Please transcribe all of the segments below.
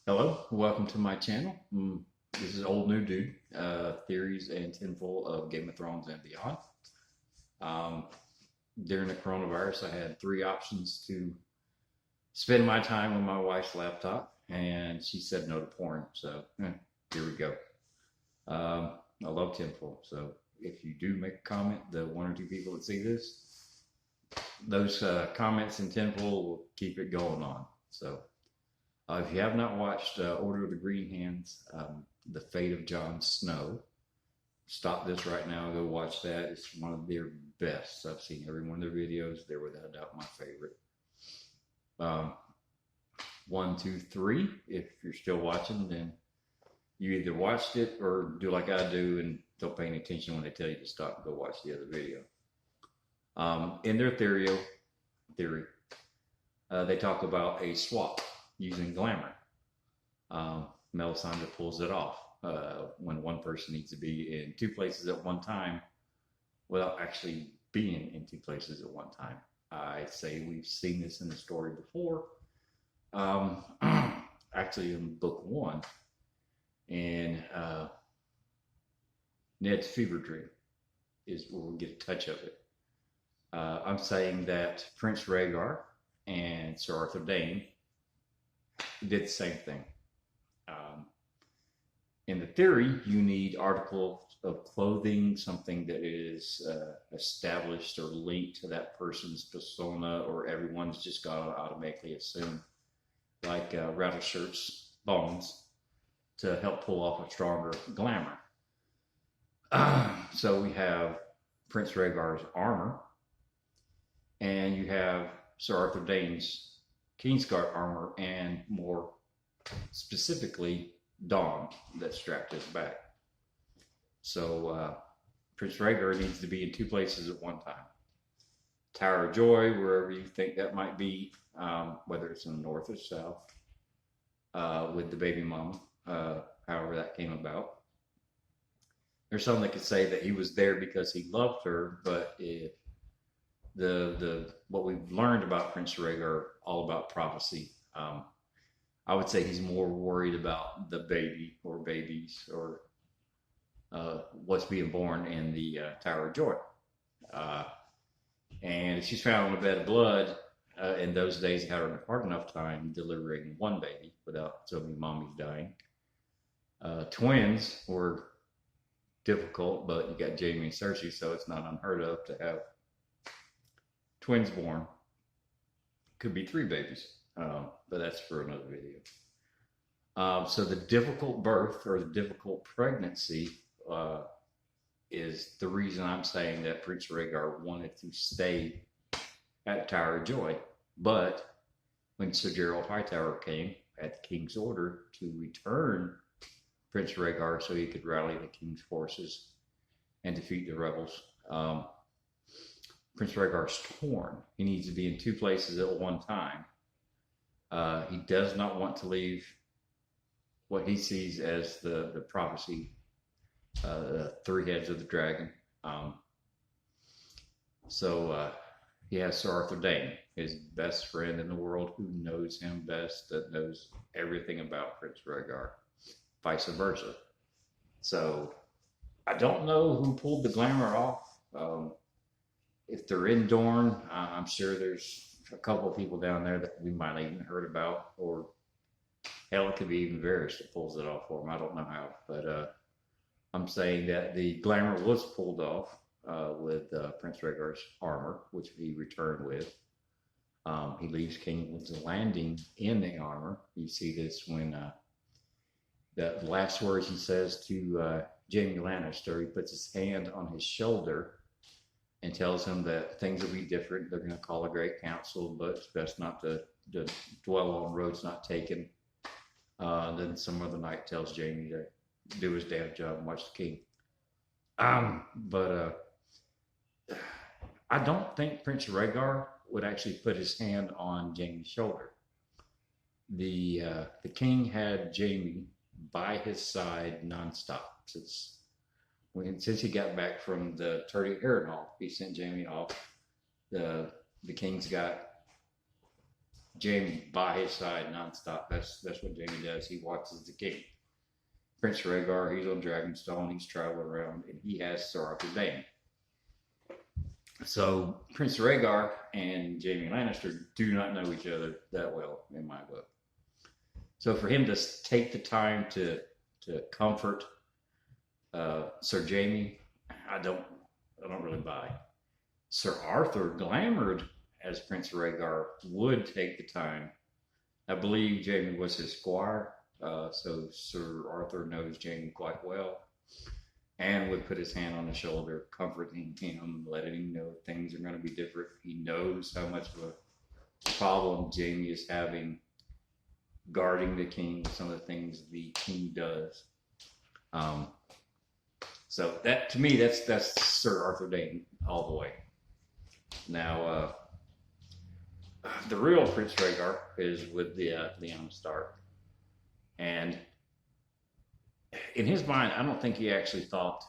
Hello, welcome to my channel. This is Old New Dude, theories and tinfoil of Game of Thrones and beyond. Um, During the coronavirus, I had three options to spend my time on my wife's laptop, and she said no to porn. So here we go. I love tinfoil, so if you do make a comment, the one or two people that see this, those comments in tinfoil will keep it going on. So if you have not watched Order of the Green Hands, The Fate of Jon Snow, stop this right now and go watch that. It's one of their best. I've seen every one of their videos. They're without doubt my favorite. Um, one, two, three. If you're still watching, then you either watched it or do like I do and don't pay any attention when they tell you to stop and go watch the other video. In their theory, they talk about a swap using glamour. Melisandre pulls it off when one person needs to be in two places at one time without actually being in two places at one time. I say we've seen this in the story before, um, actually in book one, in Ned's fever dream is where we'll get a touch of it. I'm saying that Prince Rhaegar and Sir Arthur Dayne did the same thing. Um, in the theory, you need articles of clothing, something that is established or linked to that person's persona, or everyone's just got to automatically assume, like Rattle Shirt's bones, to help pull off a stronger glamour. So we have Prince Rhaegar's armor, and you have Sir Arthur Dayne's Kingsguard armor, and more specifically, Dawn that's strapped his back. So Prince Rhaegar needs to be in two places at one time. Tower of Joy, wherever you think that might be, whether it's in the north or south, with the baby mama, however that came about. There's some that could say that he was there because he loved her, but if the what we've learned about Prince Rhaegar, all about prophecy. I would say he's more worried about the baby or babies or what's being born in the Tower of Joy. Uh, and if she's found on a bed of blood, in those days, they had a hard enough time delivering one baby without so many mommies dying. Twins were difficult, but you got Jaime and Cersei, so it's not unheard of to have twins born. Could be three babies, but that's for another video. So the difficult birth or the difficult pregnancy is the reason I'm saying that Prince Rhaegar wanted to stay at Tower of Joy. But when Sir Gerald Hightower came at the king's order to return Prince Rhaegar so he could rally the king's forces and defeat the rebels, Prince Rhaegar's torn. He needs to be in two places at one time. He does not want to leave what he sees as the prophecy, the three heads of the dragon. So he has Sir Arthur Dayne, his best friend in the world, who knows him best, that knows everything about Prince Rhaegar, vice versa. So I don't know who pulled the glamour off. If they're in Dorne, I'm sure there's a couple of people down there that we might have even heard about, or hell, it could be even Varys that pulls it off for him. I don't know how, but I'm saying that the glamour was pulled off with Prince Rhaegar's armor, which he returned with. He leaves King's Landing in the armor. You see this when the last words he says to Jaime Lannister, he puts his hand on his shoulder and tells him that things will be different. They're going to call a great council, but it's best not to dwell on roads not taken. Then some other night tells Jaime to do his damn job and watch the king. But I don't think Prince Rhaegar would actually put his hand on Jaime's shoulder. The king had Jaime by his side nonstop since he got back from the Turdy Harrenhal. He sent Jaime off. The king's got Jaime by his side nonstop. That's what Jaime does. He watches the king. Prince Rhaegar, he's on Dragonstone. He's traveling around, and he has Sir Arthur Dayne. So Prince Rhaegar and Jaime Lannister do not know each other that well, in my book. So for him to take the time to comfort Sir Jaime, I don't really buy. Sir Arthur, glamored as Prince Rhaegar, would take the time. I believe Jaime was his squire, so Sir Arthur knows Jaime quite well, and would put his hand on his shoulder, comforting him, letting him know things are going to be different. He knows how much of a problem Jaime is having guarding the king, some of the things the king does. So that, to me, that's Sir Arthur Dayne all the way. Now, the real Prince Rhaegar is with the Lyanna Stark, and in his mind, I don't think he actually thought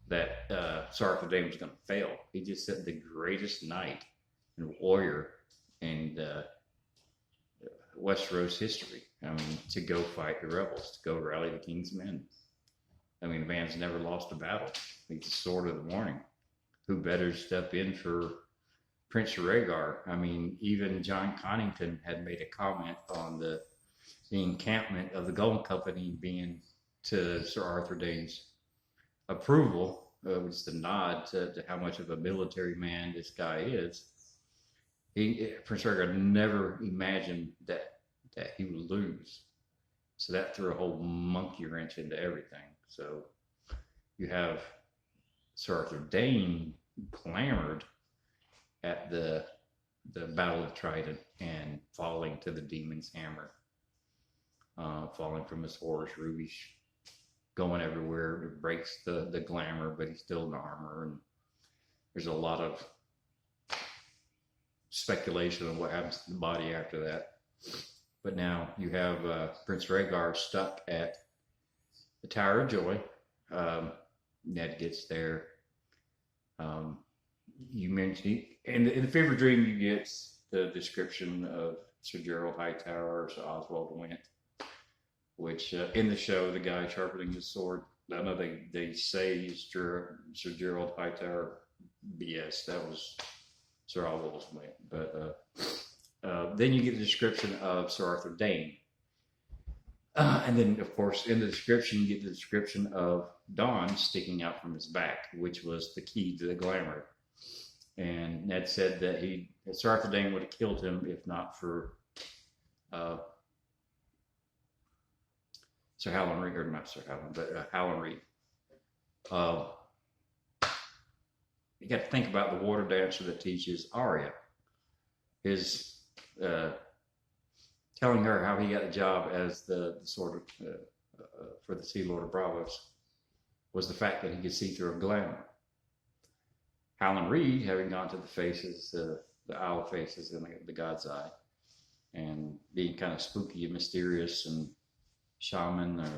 that Sir Arthur Dayne was going to fail. He just said the greatest knight and warrior in Westeros history. I mean, to go fight the rebels, to go rally the king's men. I mean, the man's never lost a battle. He's the sword of the morning. Who better step in for Prince Rhaegar? I mean, even John Connington had made a comment on the encampment of the Golden Company being to Sir Arthur Dayne's approval, which is the nod to how much of a military man this guy is. Prince Rhaegar never imagined that he would lose. So that threw a whole monkey wrench into everything. So you have Sir Arthur Dayne clamored at the Battle of Trident and falling to the demon's hammer, falling from his horse, rubies going everywhere. It breaks the glamour, but he's still in armor. And there's a lot of speculation on what happens to the body after that. But now you have Prince Rhaegar stuck at the Tower of Joy. Ned gets there. You mentioned, in the Fever Dream, you get the description of Sir Gerald Hightower, Sir Oswald Went, which in the show, the guy sharpening his sword, I know they say Sir Gerald Hightower. BS. That was Sir Oswald Went. But then you get the description of Sir Arthur Dayne. And then, of course, in the description, you get the description of Dawn sticking out from his back, which was the key to the glamour. And Ned said that Sir Arthur Dayne would have killed him if not for Sir Howland Reed, or not Sir Howland, but Howland Reed. You got to think about the water dancer that teaches Arya. His telling her how he got the job as the sort of for the Sea Lord of Braavos was the fact that he could see through a glamour. Howland Reed, having gone to the faces, the Isle of Faces and the God's Eye, and being kind of spooky and mysterious and shaman or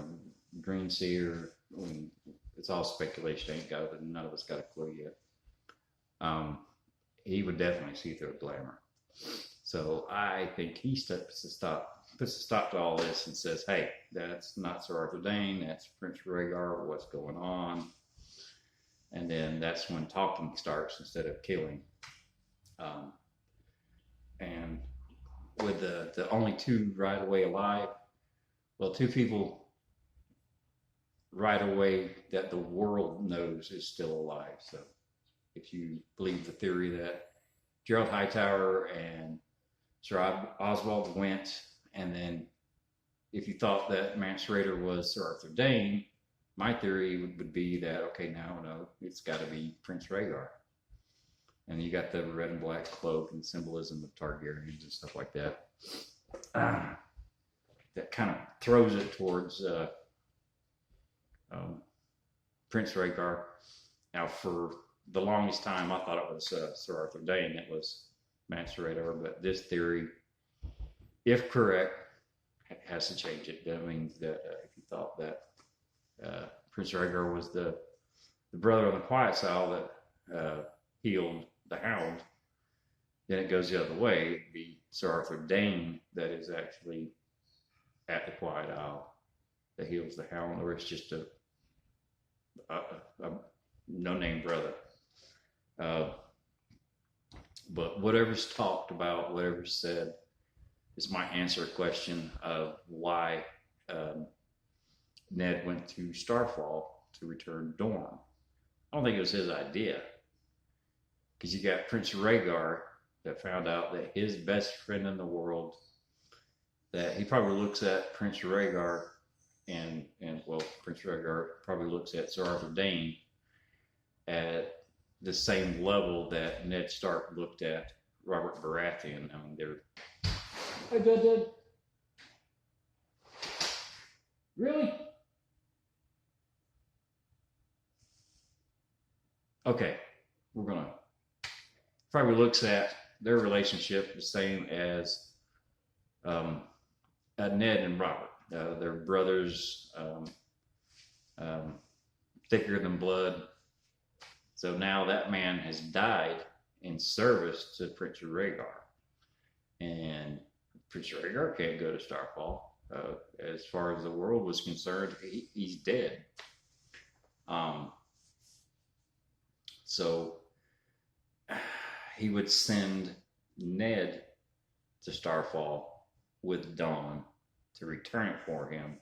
green seer, I mean, it's all speculation. None of us got a clue yet. He would definitely see through a glamour. So I think he puts a stop to all this and says, hey, that's not Sir Arthur Dayne, that's Prince Rhaegar, what's going on? And then that's when talking starts instead of killing. And with the only two right away alive, well, two people right away that the world knows is still alive. So if you believe the theory that Gerald Hightower and Sir Oswald Went, and then if you thought that Mance Rayder was Sir Arthur Dayne, my theory would be that, okay, no, it's got to be Prince Rhaegar. And you got the red and black cloak and symbolism of Targaryens and stuff like that. That kind of throws it towards Prince Rhaegar. Now, for the longest time, I thought it was Sir Arthur Dayne that was Mance Rayder, but this theory, if correct, has to change it. That means that if you thought that Prince Rhaegar was the brother on the quiet side that healed the Hound, Then it goes the other way. It'd be Sir Arthur Dayne that is actually at the Quiet Isle that heals the Hound, or it's just a no-name brother. Uh, but whatever's talked about, whatever's said, this might answer a question of why Ned went to Starfall to return Dorne. I don't think it was his idea, because you got Prince Rhaegar that found out that his best friend in the world, that he probably looks at Prince Rhaegar and well, Prince Rhaegar probably looks at Sir Arthur Dayne at the same level that Ned Stark looked at Robert Baratheon. I mean, they're. Hey, Dad. Really? Okay, we're gonna. Probably looks at their relationship the same as Ned and Robert. They're brothers, thicker than blood. So now that man has died in service to Prince Rhaegar. And Prince Rhaegar can't go to Starfall. As far as the world was concerned, he's dead. So he would send Ned to Starfall with Dawn to return it for him,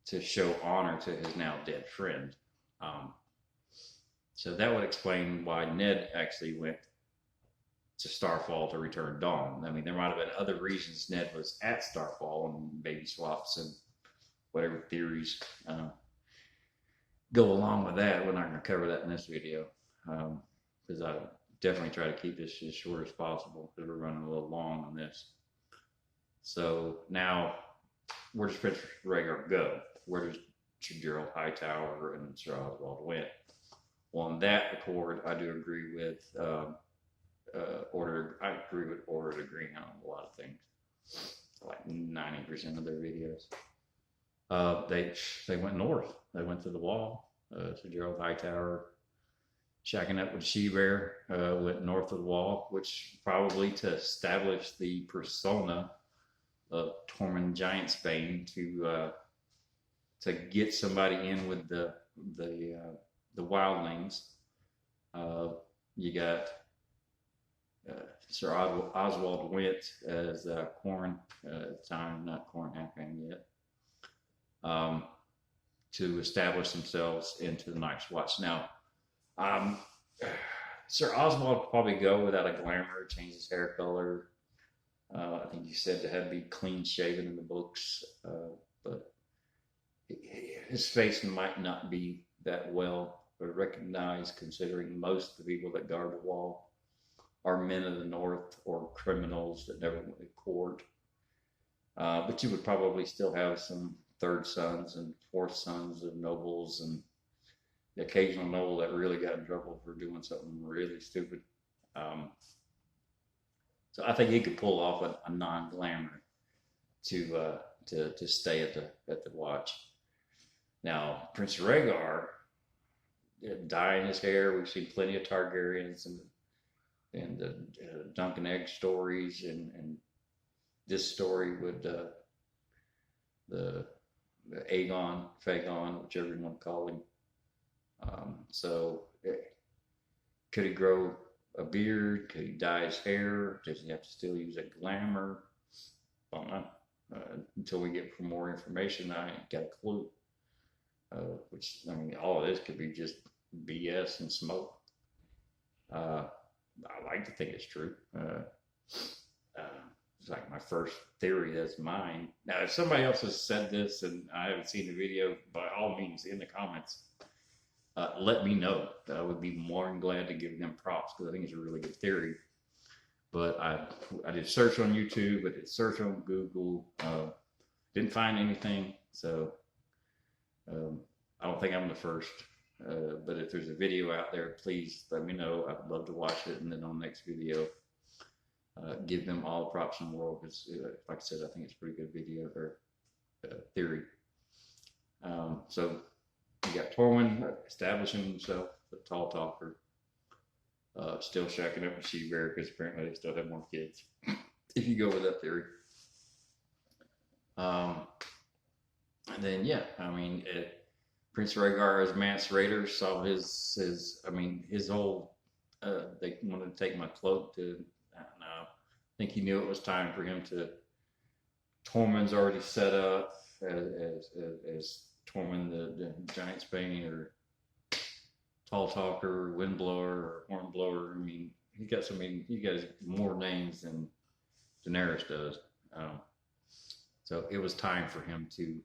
to show honor to his now dead friend. So that would explain why Ned actually went to Starfall to return Dawn. I mean, there might have been other reasons Ned was at Starfall, and baby swaps and whatever theories go along with that. We're not going to cover that in this video, because I definitely try to keep this as short as possible, because we're running a little long on this. So now, where does Prince Rhaegar go? Where does Sir Gerald Hightower and Sir Oswald went? Well, on that accord, I do agree with Order. I agree with Order to Green on a lot of things, like 90% of their videos. They went north. They went to the Wall. Sir Gerald Hightower, shacking up with She-Bear, went north of the Wall, which probably to establish the persona of Tormund Giantsbane, to get somebody in with the wildlings. You got Sir Oswald went as Qhorin at the time, not Qhorin Halfhand yet, to establish themselves into the Night's Watch. Now, Sir Oswald would probably go without a glamour, change his hair color. I think he said to have to be clean shaven in the books, but his face might not be that well recognized, considering most of the people that guard the Wall are men of the North or criminals that never went to court. But you would probably still have some third sons and fourth sons of nobles, and the occasional noble that really got in trouble for doing something really stupid. So I think he could pull off a non-glamour to stay at the Watch. Now, Prince Rhaegar, dyeing his hair, we've seen plenty of Targaryens and the Dunk and Egg stories, and this story with the Aegon, whichever you want to call him. So could he grow a beard? Could he dye his hair? Does he have to still use a glamour? I don't know. Until we get more information, I ain't got a clue. Which, I mean, all of this could be just BS and smoke. I like to think it's true. It's like my first theory, that's mine. Now, if somebody else has said this and I haven't seen the video, by all means, in the comments, let me know. I would be more than glad to give them props, because I think it's a really good theory. But I did search on YouTube, I did search on Google, didn't find anything. So I don't think I'm the first. But if there's a video out there, please let me know. I'd love to watch it, and then on the next video, give them all the props in the world, because, like I said, I think it's a pretty good video or theory. So you got Tormund establishing himself, the tall talker. still shacking up with She-Bear because apparently they still have more kids. If you go with that theory. And then yeah, I mean, Prince Rhaegar as Mance Rayder saw his whole. They wanted to take my cloak to. I don't know. I think he knew it was time for him to. Tormund's already set up as Tormund the Giant's Bane or Tall Talker, Windblower, or Hornblower. I mean, he got more names than Daenerys does. So it was time for him to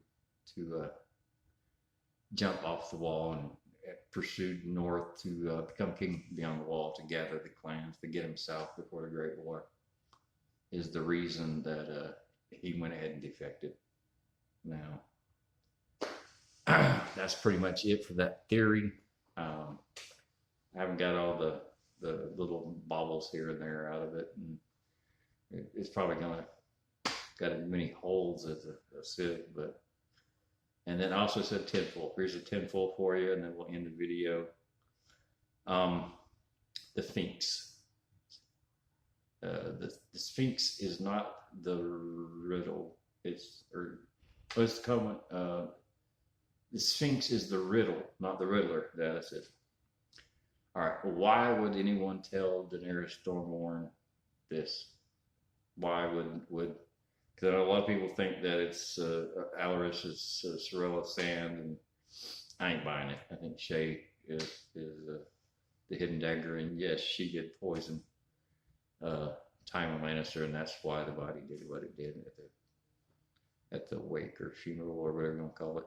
jump off the wall and pursued north to become king beyond the wall, to gather the clans, to get him south before the Great War, is the reason that he went ahead and defected. Now, that's pretty much it for that theory. I haven't got all the little baubles here and there out of it, and it's probably gonna got as many holes as a sieve, but. And then I also said tinfoil. Here's a tinfoil for you, and then we'll end the video. The Sphinx. The Sphinx is not the riddle. It's common. The Sphinx is the riddle, not the Riddler. That's it. All right. Well, why would anyone tell Daenerys Stormborn this? Why would Because a lot of people think that it's Alleras is Sorella Sand, and I ain't buying it. I think Shae is the hidden dagger, and yes, she did poison Tywin Lannister, and that's why the body did what it did at the wake or funeral or whatever you want to call it.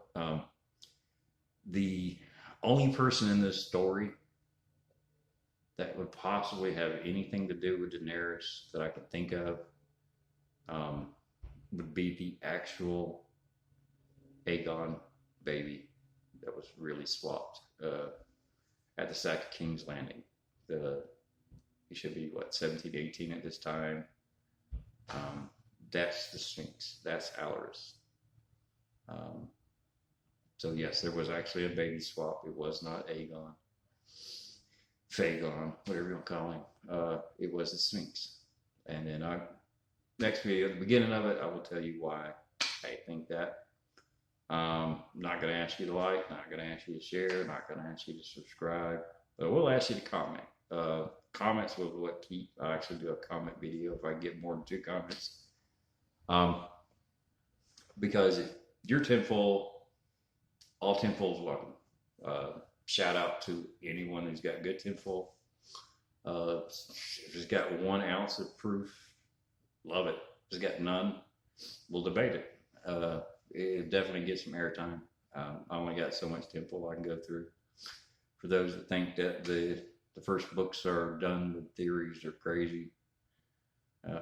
The only person in this story that would possibly have anything to do with Daenerys that I could think of would be the actual Aegon baby that was really swapped at the sack of King's Landing. He should be, 17, 18 at this time. That's the Sphinx. That's Alleras. So yes, there was actually a baby swap. It was not Aegon. Phaegon, whatever you want to call him. It was the Sphinx. And then next video, at the beginning of it, I will tell you why I think that. I'm not going to ask you to like, not going to ask you to share, not going to ask you to subscribe, but we'll ask you to comment. Comments will what keep. I actually do a comment video if I get more than 2 comments. Because if you're tinfoil, all tinfoil's welcome. Shout out to anyone who's got good tinfoil. If it's got 1 ounce of proof, love it. If it's got none, we'll debate it. It definitely gets some airtime. I only got so much tinfoil I can go through. For those that think that the first books are done with theories or crazy,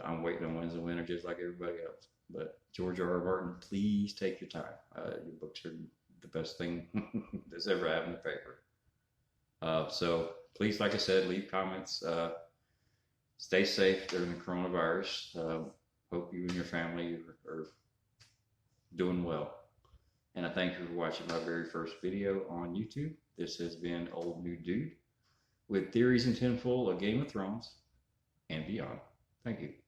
I'm waiting on Winds of Winter just like everybody else. But George R.R. Martin, please take your time. Your books are the best thing that's ever happened to paper. So please, like I said, leave comments. Stay safe during the coronavirus. Hope you and your family are doing well. And I thank you for watching my very first video on YouTube. This has been Old New Dude with theories and tinfoil of Game of Thrones and beyond. Thank you.